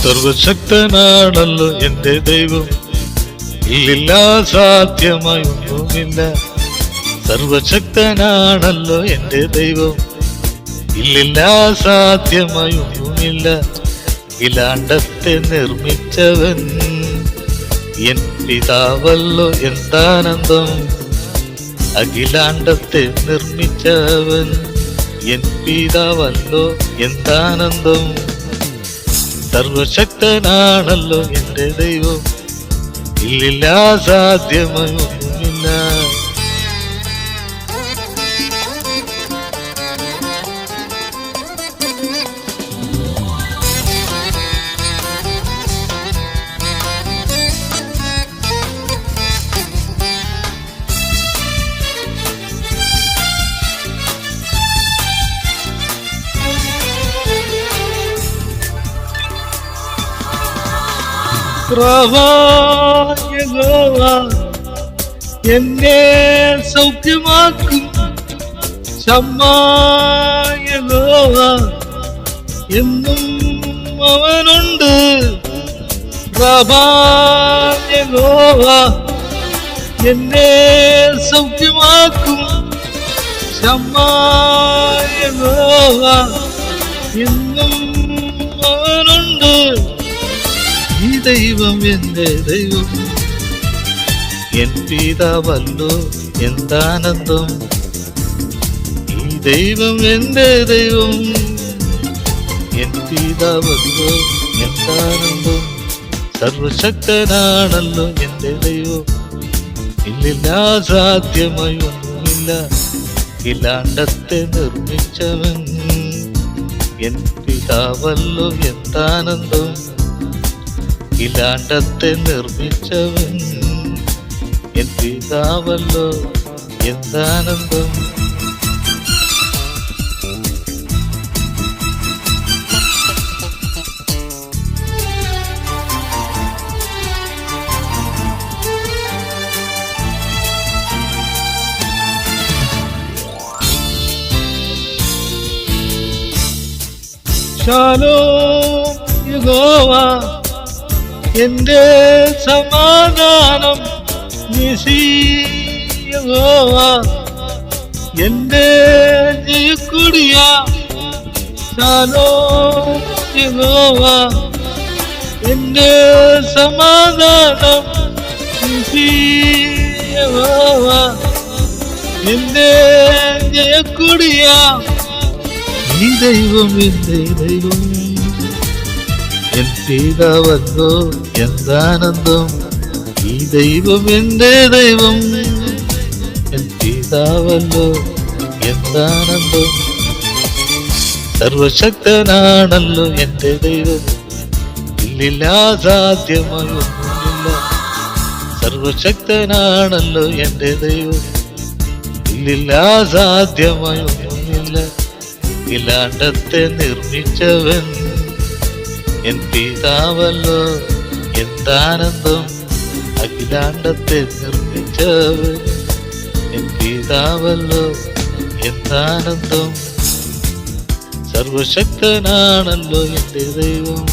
സർവശക്തനാണല്ലോ എന്റെ ദൈവം, ഇല്ലില്ല സാധ്യമായി ഒന്നുമില്ല. സർവശക്തനാണല്ലോ എന്റെ ദൈവം, ഇല്ലില്ല സാധ്യമായി ഒന്നുമില്ല. അഖിലാണ്ടത്തെ നിർമ്മിച്ചവൻ എൻ പിതാവല്ലോ എന്താനന്ദം. അഖിലാണ്ടത്തെ നിർമ്മിച്ചവൻ എൻ പിതാവല്ലോ എന്താനന്ദം. സർവശക്തനാണല്ലോ എന്റെ ദൈവം, ഇല്ലില്ല സാധ്യമായി ഒന്നുമില്ല. യഹോവ എന്നെ സൗഖ്യമാക്കും. യഹോവ എന്നും അവനുണ്ട്. യഹോവ എന്നെ സൗഖ്യമാക്കും. യഹോവ എന്നും അവനുണ്ട്. ഈ ദൈവം എന്റെ ദൈവം, എൻ പിതാവല്ലോ എന്താനന്ദം. ഈ ദൈവം എന്റെ ദൈവം, എൻ പിതാവല്ലോ എന്താനന്ദം. സർവശക്തനാണല്ലോ എന്റെ ദൈവം, ഇല്ലില്ല സാധ്യമായി ഒന്നുമില്ല. ഇലാണ്ടത്തെ നിർമ്മിച്ചവൻ എൻ പിതാവല്ലോ എന്താനന്ദം. ഇലാണ്ടത്തെ നിർമ്മിച്ചവൻ എൻ പിതാവല്ലോ എന്താനന്ദം. ശാലോം യഹോവ എന്റെ സമാധാനം. നിസി യഹോവ എന്റെ ജയക്കൊടിയ. ശാലോം യഹോവ എന്റെ സമാധാനം. നിസി യഹോവ എന്റെ ജയക്കൊടിയ. ഈ ദൈവം എന്റെ ദൈവം, എൻ പിതാവല്ലോ എന്താനന്ദം. ഈ ദൈവം എന്റെ ദൈവം, എൻ പിതാവല്ലോ എന്താനന്ദം. സർവശക്തനാണല്ലോ എന്റെ ദൈവം, ഇല്ലില്ല സാധ്യമായി ഒന്നുമില്ല. സർവശക്തനാണല്ലോ എന്റെ ദൈവം, ഇല്ലില്ല സാധ്യമായി ഒന്നുമില്ല. ഇലാണ്ടത്തെ നിർമ്മിച്ചവൻ എൻ പിതാവല്ലോ എന്താനന്ദം. അഖിലാണ്ടത്തെ നിർമ്മിച്ചവൻ എൻ പിതാവല്ലോ എന്താനന്ദം. സർവശക്തനാണല്ലോ എന്റെ ദൈവം.